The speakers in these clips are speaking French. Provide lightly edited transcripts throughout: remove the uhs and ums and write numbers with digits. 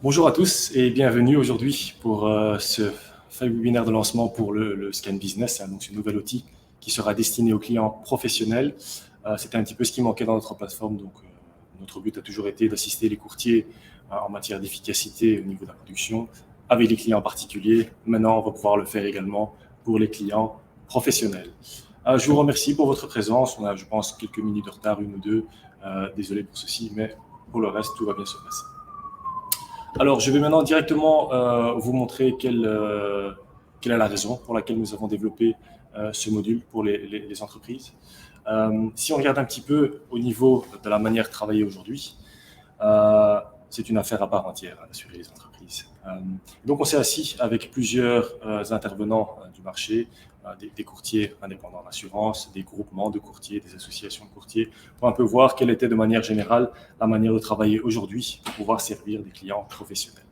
Bonjour à tous et bienvenue aujourd'hui pour ce webinaire de lancement pour le Scan Business, donc ce nouvel outil qui sera destiné aux clients professionnels. C'était un petit peu ce qui manquait dans notre plateforme, donc notre but a toujours été d'assister les courtiers en matière d'efficacité au niveau de la production avec les clients particuliers. Maintenant, on va pouvoir le faire également pour les clients professionnels. Je vous remercie pour votre présence. On a, je pense, quelques minutes de retard, une ou deux. Désolé pour ceci, mais pour le reste, tout va bien se passer. Alors, je vais maintenant directement vous montrer quelle est la raison pour laquelle nous avons développé ce module pour les entreprises. Si on regarde un petit peu au niveau de la manière de travailler aujourd'hui, c'est une affaire à part entière, d'assurer les entreprises. Donc, on s'est assis avec plusieurs intervenants du marché, des courtiers indépendants d'assurance, des groupements de courtiers, des associations de courtiers, pour un peu voir quelle était de manière générale la manière de travailler aujourd'hui pour pouvoir servir des clients professionnels.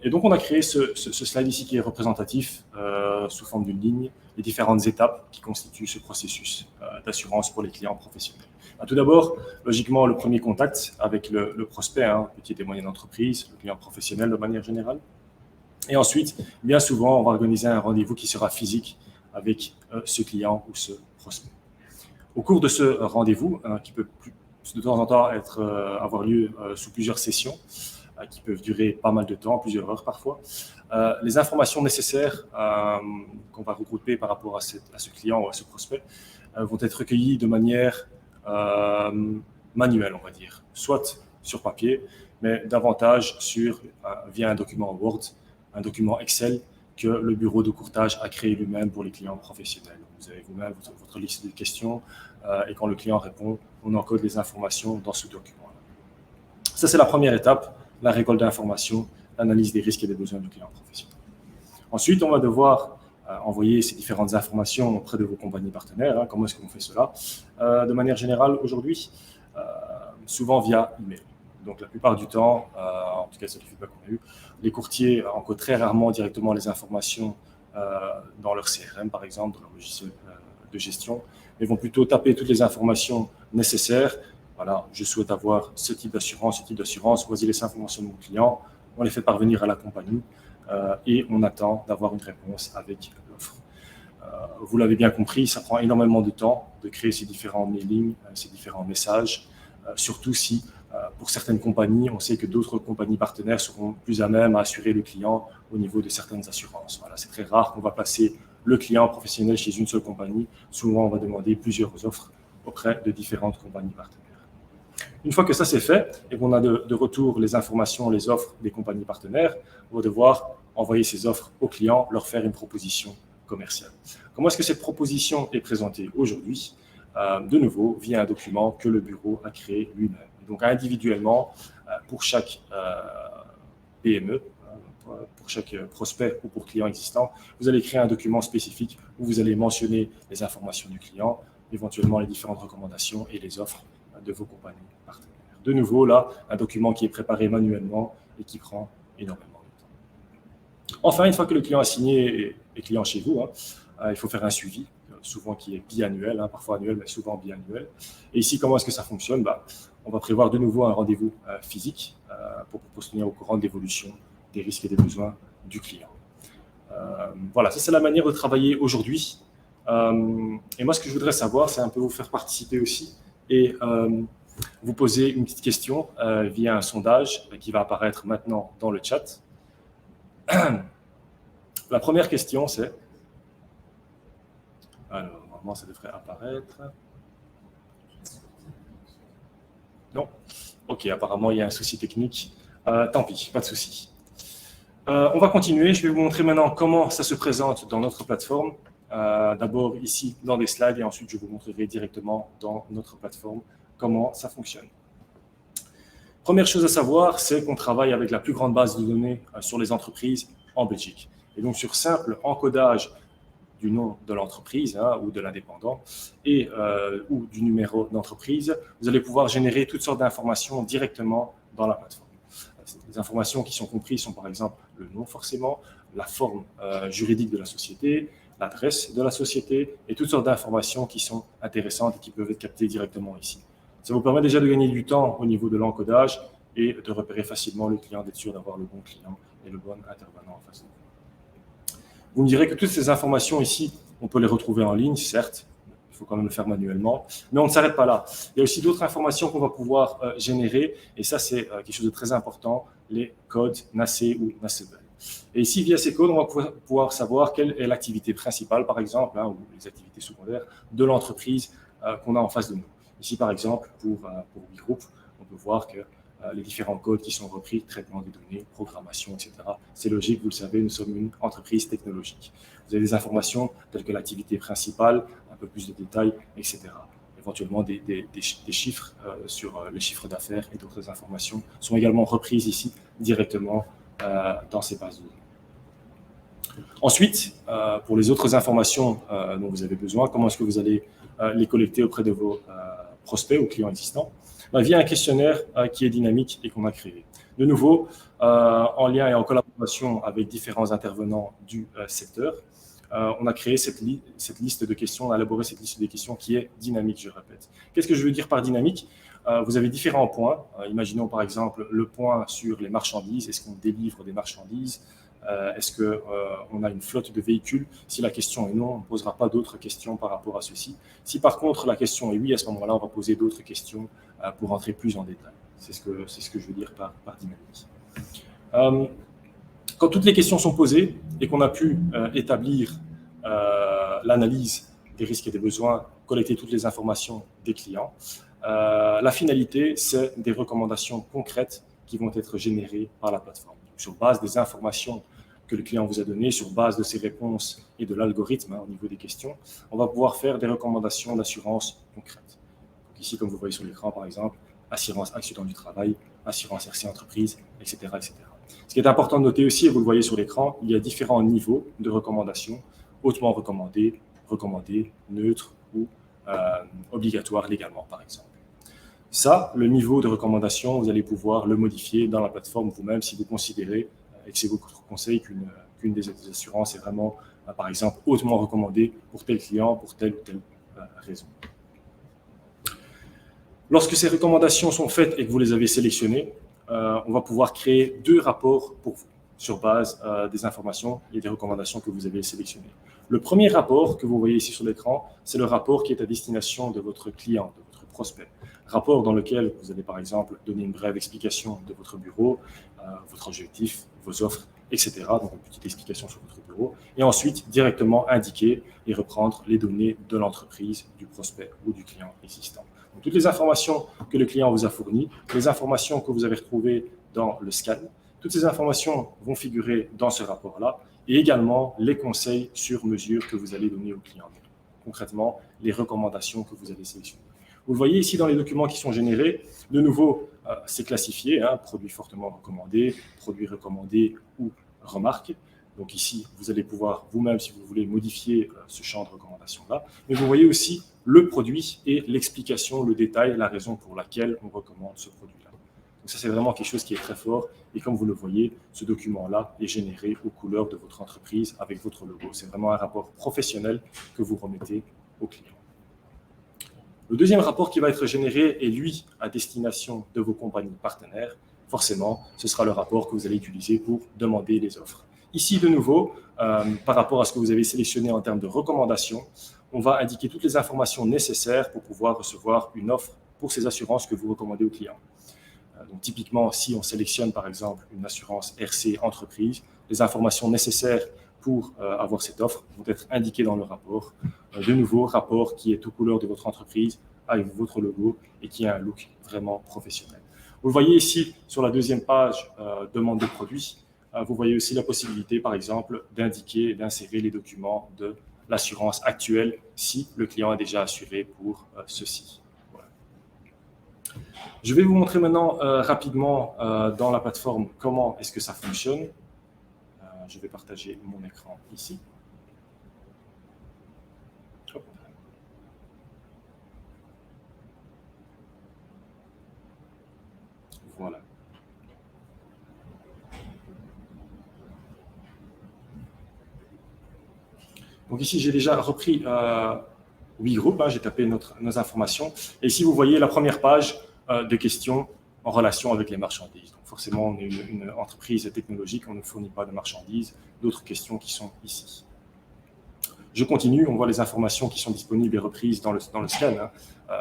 Et donc, on a créé ce slide ici qui est représentatif sous forme d'une ligne, les différentes étapes qui constituent ce processus d'assurance pour les clients professionnels. Tout d'abord, logiquement, le premier contact avec le prospect, petite et moyenne entreprise, le client professionnel de manière générale. Et ensuite, bien souvent, on va organiser un rendez-vous qui sera physique avec ce client ou ce prospect. Au cours de ce rendez-vous, qui peut de temps en temps avoir lieu sous plusieurs sessions, qui peuvent durer pas mal de temps, plusieurs heures parfois, les informations nécessaires qu'on va regrouper par rapport à ce client ou à ce prospect vont être recueillies de manière manuelle, on va dire, soit sur papier, mais davantage via un document Word, un document Excel que le bureau de courtage a créé lui-même pour les clients professionnels. Vous avez vous-même votre liste de questions et quand le client répond, on encode les informations dans ce document. Ça, c'est la première étape, la récolte d'informations, l'analyse des risques et des besoins du client professionnel. Ensuite, on va devoir envoyer ces différentes informations auprès de vos compagnies partenaires. Comment est-ce qu'on fait cela? De manière générale, aujourd'hui, souvent via email. Donc, la plupart du temps, en tout cas, c'est le feedback qu'on a eu, les courtiers encodent très rarement directement les informations dans leur CRM, par exemple, dans leur logiciel de gestion, mais vont plutôt taper toutes les informations nécessaires. Voilà, je souhaite avoir ce type d'assurance, voici les informations de mon client, on les fait parvenir à la compagnie et on attend d'avoir une réponse avec l'offre. Vous l'avez bien compris, ça prend énormément de temps de créer ces différents mailings, ces différents messages, surtout si pour certaines compagnies, on sait que d'autres compagnies partenaires seront plus à même à assurer le client au niveau de certaines assurances. Voilà, c'est très rare qu'on va placer le client professionnel chez une seule compagnie. Souvent, on va demander plusieurs offres auprès de différentes compagnies partenaires. Une fois que ça c'est fait et qu'on a de retour les informations, les offres des compagnies partenaires, on va devoir envoyer ces offres aux clients, leur faire une proposition commerciale. Comment est-ce que cette proposition est présentée aujourd'hui? De nouveau, via un document que le bureau a créé lui-même. Donc individuellement, pour chaque PME, pour chaque prospect ou pour client existant, vous allez créer un document spécifique où vous allez mentionner les informations du client, éventuellement les différentes recommandations et les offres de vos compagnies partenaires. De nouveau, là, un document qui est préparé manuellement et qui prend énormément de temps. Enfin, une fois que le client a signé et est client chez vous, il faut faire un suivi, souvent qui est biannuel, parfois annuel, mais souvent biannuel. Et ici, comment est-ce que ça fonctionne? On va prévoir de nouveau un rendez-vous physique pour se tenir au courant de l'évolution des risques et des besoins du client. Voilà, ça c'est la manière de travailler aujourd'hui. Et moi, ce que je voudrais savoir, c'est un peu vous faire participer aussi et vous poser une petite question via un sondage qui va apparaître maintenant dans le chat. La première question, c'est... Alors, normalement, ça devrait apparaître. Non? Ok, apparemment, il y a un souci technique. Tant pis, pas de souci. On va continuer. Je vais vous montrer maintenant comment ça se présente dans notre plateforme. D'abord ici dans des slides et ensuite je vous montrerai directement dans notre plateforme comment ça fonctionne. Première chose à savoir, c'est qu'on travaille avec la plus grande base de données sur les entreprises en Belgique. Et donc sur simple encodage du nom de l'entreprise ou de l'indépendant ou du numéro d'entreprise, vous allez pouvoir générer toutes sortes d'informations directement dans la plateforme. Les informations qui sont comprises sont par exemple le nom forcément, la forme juridique de la société, l'adresse de la société et toutes sortes d'informations qui sont intéressantes et qui peuvent être captées directement ici. Ça vous permet déjà de gagner du temps au niveau de l'encodage et de repérer facilement le client, d'être sûr d'avoir le bon client et le bon intervenant en face de vous. Vous me direz que toutes ces informations ici, on peut les retrouver en ligne, certes, il faut quand même le faire manuellement, mais on ne s'arrête pas là. Il y a aussi d'autres informations qu'on va pouvoir générer, et ça c'est quelque chose de très important, les codes NACE ou NACEable. Et ici, via ces codes, on va pouvoir savoir quelle est l'activité principale, par exemple, ou les activités secondaires de l'entreprise qu'on a en face de nous. Ici, par exemple, pour WeGroup, on peut voir que les différents codes qui sont repris, traitement des données, programmation, etc. C'est logique, vous le savez, nous sommes une entreprise technologique. Vous avez des informations telles que l'activité principale, un peu plus de détails, etc. Éventuellement, des chiffres sur les chiffres d'affaires et d'autres informations sont également reprises ici directement dans ces bases de données. Ensuite, pour les autres informations dont vous avez besoin, comment est-ce que vous allez les collecter auprès de vos prospects ou clients existants? Via un questionnaire qui est dynamique et qu'on a créé. De nouveau, en lien et en collaboration avec différents intervenants du secteur, on a créé cette liste de questions, on a élaboré cette liste de questions qui est dynamique, je répète. Qu'est-ce que je veux dire par dynamique? Vous avez différents points. Imaginons par exemple le point sur les marchandises. Est-ce qu'on délivre des marchandises? Est-ce qu'on a une flotte de véhicules? Si la question est non, on ne posera pas d'autres questions par rapport à ceci. Si par contre la question est oui, à ce moment-là, on va poser d'autres questions pour entrer plus en détail. C'est ce que je veux dire par dynamique. Quand toutes les questions sont posées et qu'on a pu établir l'analyse des risques et des besoins, collecter toutes les informations des clients, la finalité, c'est des recommandations concrètes qui vont être générées par la plateforme. Sur base des informations que le client vous a données, sur base de ses réponses et de l'algorithme au niveau des questions, on va pouvoir faire des recommandations d'assurance concrètes. Donc ici, comme vous voyez sur l'écran, par exemple, assurance accident du travail, assurance RC entreprise, etc., etc. Ce qui est important de noter aussi, et vous le voyez sur l'écran, il y a différents niveaux de recommandations, hautement recommandé, neutre ou obligatoire légalement, par exemple. Ça, le niveau de recommandation, vous allez pouvoir le modifier dans la plateforme vous-même si vous considérez, et que c'est votre conseil, qu'une des assurances est vraiment, par exemple, hautement recommandée pour tel client, pour telle ou telle raison. Lorsque ces recommandations sont faites et que vous les avez sélectionnées, on va pouvoir créer 2 rapports pour vous, sur base des informations et des recommandations que vous avez sélectionnées. Le premier rapport que vous voyez ici sur l'écran, c'est le rapport qui est à destination de votre client, de votre prospect. Rapport dans lequel vous allez par exemple donner une brève explication de votre bureau, votre objectif, vos offres, etc. Donc une petite explication sur votre bureau. Et ensuite, directement indiquer et reprendre les données de l'entreprise, du prospect ou du client existant. Donc, toutes les informations que le client vous a fournies, les informations que vous avez retrouvées dans le scan, toutes ces informations vont figurer dans ce rapport-là et également les conseils sur mesure que vous allez donner au client. Concrètement, les recommandations que vous allez sélectionner. Vous le voyez ici dans les documents qui sont générés, de nouveau, c'est classifié, produit fortement recommandé, produit recommandé ou remarque. Donc ici, vous allez pouvoir vous-même, si vous voulez, modifier ce champ de recommandation-là. Mais vous voyez aussi le produit et l'explication, le détail, la raison pour laquelle on recommande ce produit-là. Donc ça, c'est vraiment quelque chose qui est très fort. Et comme vous le voyez, ce document-là est généré aux couleurs de votre entreprise avec votre logo. C'est vraiment un rapport professionnel que vous remettez au client. Le deuxième rapport qui va être généré est, lui, à destination de vos compagnies partenaires. Forcément, ce sera le rapport que vous allez utiliser pour demander les offres. Ici, de nouveau, par rapport à ce que vous avez sélectionné en termes de recommandations, on va indiquer toutes les informations nécessaires pour pouvoir recevoir une offre pour ces assurances que vous recommandez aux clients. Donc, typiquement, si on sélectionne, par exemple, une assurance RC entreprise, les informations nécessaires pour avoir cette offre vont être indiquées dans le rapport. De nouveau, rapport qui est aux couleurs de votre entreprise, avec votre logo et qui a un look vraiment professionnel. Vous le voyez ici sur la deuxième page, demande de produits. Vous voyez aussi la possibilité, par exemple, d'indiquer et d'insérer les documents de l'assurance actuelle si le client est déjà assuré pour ceci. Voilà. Je vais vous montrer maintenant rapidement dans la plateforme comment est-ce que ça fonctionne. Je vais partager mon écran ici. Hop. Voilà. Donc ici, j'ai déjà repris WeGroup, j'ai tapé nos informations. Et ici, vous voyez la première page de questions. en relation avec les marchandises. Donc forcément, on est une entreprise technologique, on ne fournit pas de marchandises. D'autres questions qui sont ici. Je continue, on voit les informations qui sont disponibles et reprises dans le scan, hein.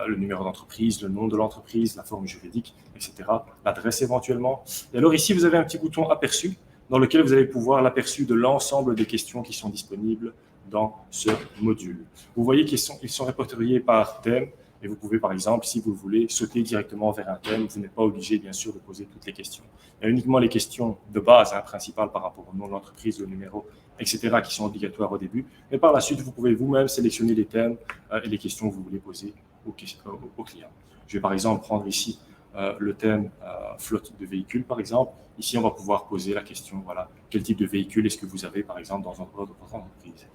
Le numéro d'entreprise, le nom de l'entreprise, la forme juridique, etc. L'adresse éventuellement. Et alors ici, vous avez un petit bouton aperçu dans lequel vous allez pouvoir l'aperçu de l'ensemble des questions qui sont disponibles dans ce module. Vous voyez qu'ils sont répertoriés par thème et vous pouvez, par exemple, si vous voulez, sauter directement vers un thème. Vous n'êtes pas obligé, bien sûr, de poser toutes les questions. Il y a uniquement les questions de base, hein, principales par rapport au nom de l'entreprise, le numéro, etc., qui sont obligatoires au début. Mais par la suite, vous pouvez vous-même sélectionner les thèmes et les questions que vous voulez poser au client. Je vais par exemple prendre ici le thème flotte de véhicules, par exemple. Ici, on va pouvoir poser la question, voilà, quel type de véhicule est-ce que vous avez, par exemple, dans votre entreprise?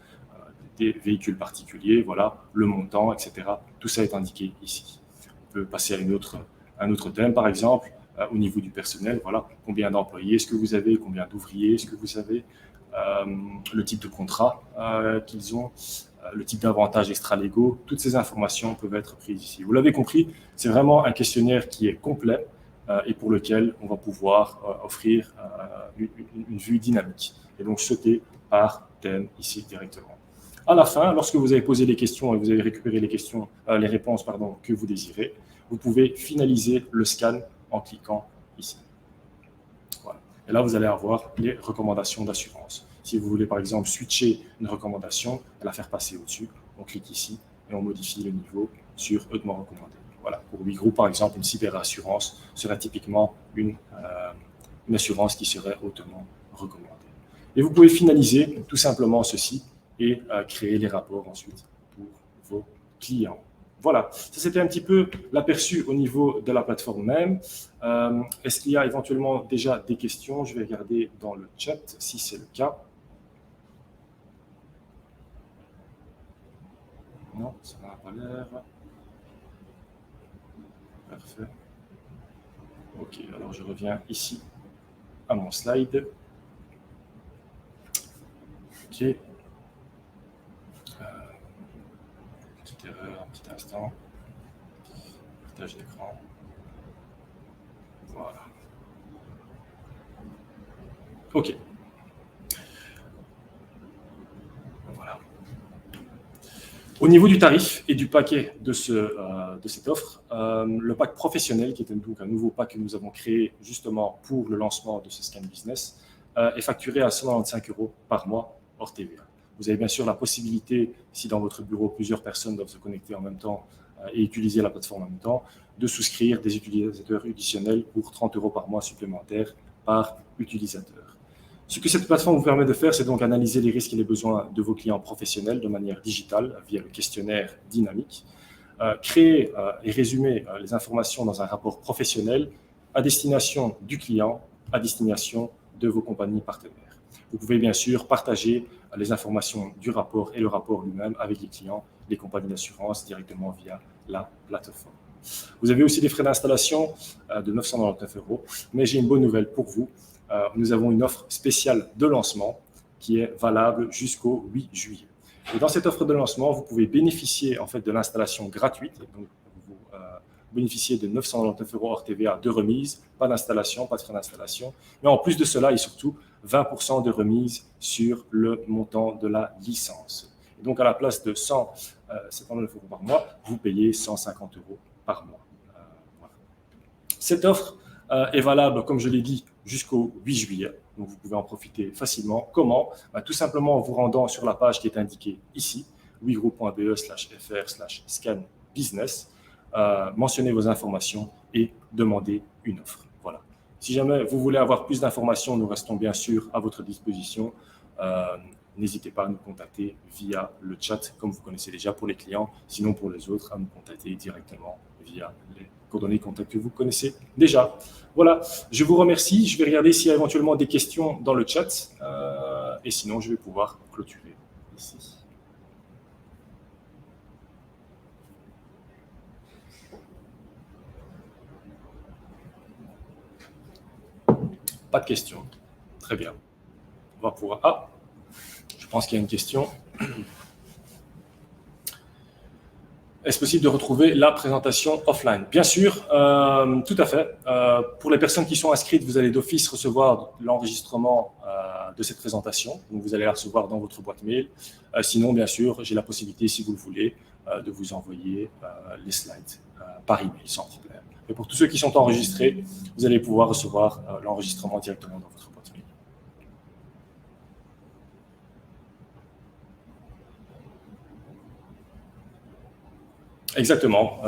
Des véhicules particuliers, voilà, le montant, etc. Tout ça est indiqué ici. On peut passer à un autre thème, par exemple, au niveau du personnel, voilà, combien d'employés est-ce que vous avez, combien d'ouvriers est-ce que vous avez, le type de contrat qu'ils ont, le type d'avantages extra-légaux, toutes ces informations peuvent être prises ici. Vous l'avez compris, c'est vraiment un questionnaire qui est complet et pour lequel on va pouvoir offrir une vue dynamique. Et donc, sauter par thème ici directement. À la fin, lorsque vous avez posé les questions et vous avez récupéré les réponses que vous désirez, vous pouvez finaliser le scan en cliquant ici. Voilà. Et là, vous allez avoir les recommandations d'assurance. Si vous voulez, par exemple, switcher une recommandation, la faire passer au-dessus, on clique ici et on modifie le niveau sur hautement recommandé. Voilà. Pour WeGroup, par exemple, une cyberassurance serait typiquement une assurance qui serait hautement recommandée. Et vous pouvez finaliser tout simplement ceci et créer les rapports ensuite pour vos clients. Voilà, ça c'était un petit peu l'aperçu au niveau de la plateforme même. Est-ce qu'il y a éventuellement déjà des questions? Je vais regarder dans le chat si c'est le cas. Non, ça n'a pas l'air. Parfait. Ok, alors je reviens ici à mon slide. Ok. Petite erreur, un petit instant. Partage d'écran. Voilà. Ok. Voilà. Au niveau du tarif et du paquet de cette offre, le pack professionnel, qui est donc un nouveau pack que nous avons créé justement pour le lancement de ce Scan Business, est facturé à 195 € par mois hors TVA. Vous avez bien sûr la possibilité, si dans votre bureau plusieurs personnes doivent se connecter en même temps et utiliser la plateforme en même temps, de souscrire des utilisateurs additionnels pour 30 € par mois supplémentaires par utilisateur. Ce que cette plateforme vous permet de faire, c'est donc analyser les risques et les besoins de vos clients professionnels de manière digitale via le questionnaire dynamique, créer et résumer les informations dans un rapport professionnel à destination du client, à destination de vos compagnies partenaires. Vous pouvez bien sûr partager les informations du rapport et le rapport lui-même avec les clients, les compagnies d'assurance directement via la plateforme. Vous avez aussi des frais d'installation de 999 €, mais j'ai une bonne nouvelle pour vous. Nous avons une offre spéciale de lancement qui est valable jusqu'au 8 juillet. Et dans cette offre de lancement, vous pouvez bénéficier en fait de l'installation gratuite. Donc, vous bénéficiez de 999 € hors TVA de remise, pas d'installation, pas de frais d'installation. Mais en plus de cela, et surtout, 20% de remise sur le montant de la licence. Et donc, à la place de 179 € par mois, vous payez 150 € par mois. Voilà. Cette offre est valable, comme je l'ai dit, jusqu'au 8 juillet. Donc, vous pouvez en profiter facilement. Comment? Tout simplement en vous rendant sur la page qui est indiquée ici, wegroup.be/fr/scanbusiness, mentionnez vos informations et demandez une offre. Voilà. Si jamais vous voulez avoir plus d'informations, nous restons bien sûr à votre disposition. N'hésitez pas à nous contacter via le chat, comme vous connaissez déjà pour les clients. Sinon, pour les autres, à nous contacter directement via les coordonnées de contact que vous connaissez déjà. Voilà, je vous remercie. Je vais regarder s'il y a éventuellement des questions dans le chat. Et sinon, je vais pouvoir clôturer ici. Pas de questions. Très bien. On va pouvoir... Ah, je pense qu'il y a une question. Est-ce possible de retrouver la présentation offline? Bien sûr, tout à fait. Pour les personnes qui sont inscrites, vous allez d'office recevoir l'enregistrement de cette présentation. Donc, vous allez la recevoir dans votre boîte mail. Sinon, bien sûr, j'ai la possibilité, si vous le voulez, de vous envoyer les slides par email sans problème. Et pour tous ceux qui sont enregistrés, vous allez pouvoir recevoir l'enregistrement directement dans votre boîte mail. Exactement,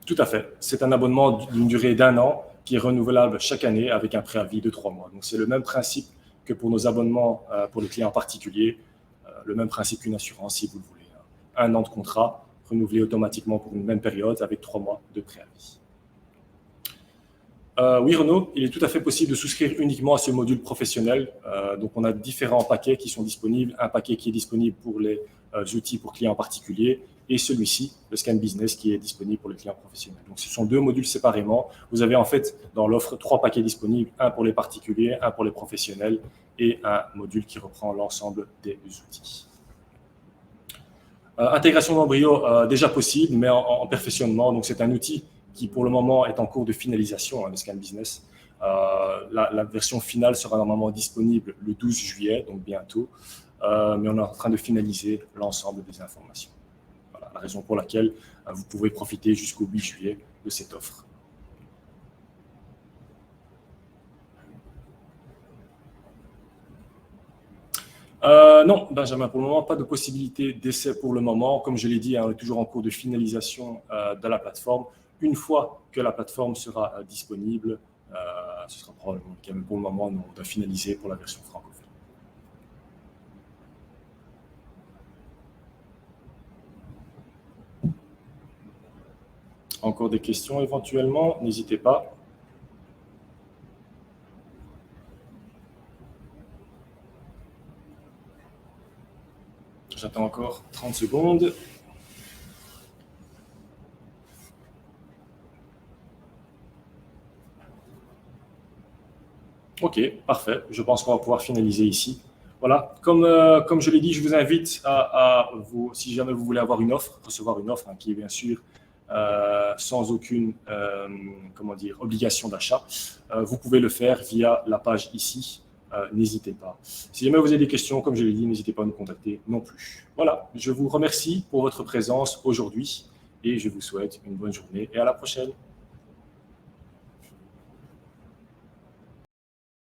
tout à fait. C'est un abonnement d'une durée d'1 an qui est renouvelable chaque année avec un préavis de 3 mois. Donc, c'est le même principe que pour nos abonnements pour les clients particuliers, le même principe qu'une assurance, si vous le voulez. 1 an de contrat, renouvelé automatiquement pour une même période avec 3 mois de préavis. Oui, Renaud, il est tout à fait possible de souscrire uniquement à ce module professionnel. Donc, on a différents paquets qui sont disponibles. Un paquet qui est disponible pour les outils pour clients particuliers et celui-ci, le Scan Business, qui est disponible pour les clients professionnels. Donc, ce sont 2 modules séparément. Vous avez en fait dans l'offre 3 paquets disponibles, un pour les particuliers, un pour les professionnels et un module qui reprend l'ensemble des outils. Intégration d'Embryos, déjà possible, mais en perfectionnement. Donc, c'est un outil qui, pour le moment, est en cours de finalisation, le Scan Business. La version finale sera normalement disponible le 12 juillet, donc bientôt. Mais on est en train de finaliser l'ensemble des informations. Voilà la raison pour laquelle vous pouvez profiter jusqu'au 8 juillet de cette offre. Non, Benjamin, pour le moment, pas de possibilité d'essai pour le moment. Comme je l'ai dit, on est toujours en cours de finalisation de la plateforme. Une fois que la plateforme sera disponible, ce sera probablement le cas. Mais pour le moment, on doit finaliser pour la version francophone. Encore des questions éventuellement, n'hésitez pas. J'attends encore 30 secondes. Ok, parfait. Je pense qu'on va pouvoir finaliser ici. Voilà, comme je l'ai dit, je vous invite à vous, si jamais vous voulez avoir une offre, recevoir une offre qui est bien sûr sans aucune obligation d'achat, vous pouvez le faire via la page ici. N'hésitez pas. Si jamais vous avez des questions, comme je l'ai dit, n'hésitez pas à nous contacter non plus. Voilà, je vous remercie pour votre présence aujourd'hui et je vous souhaite une bonne journée et à la prochaine.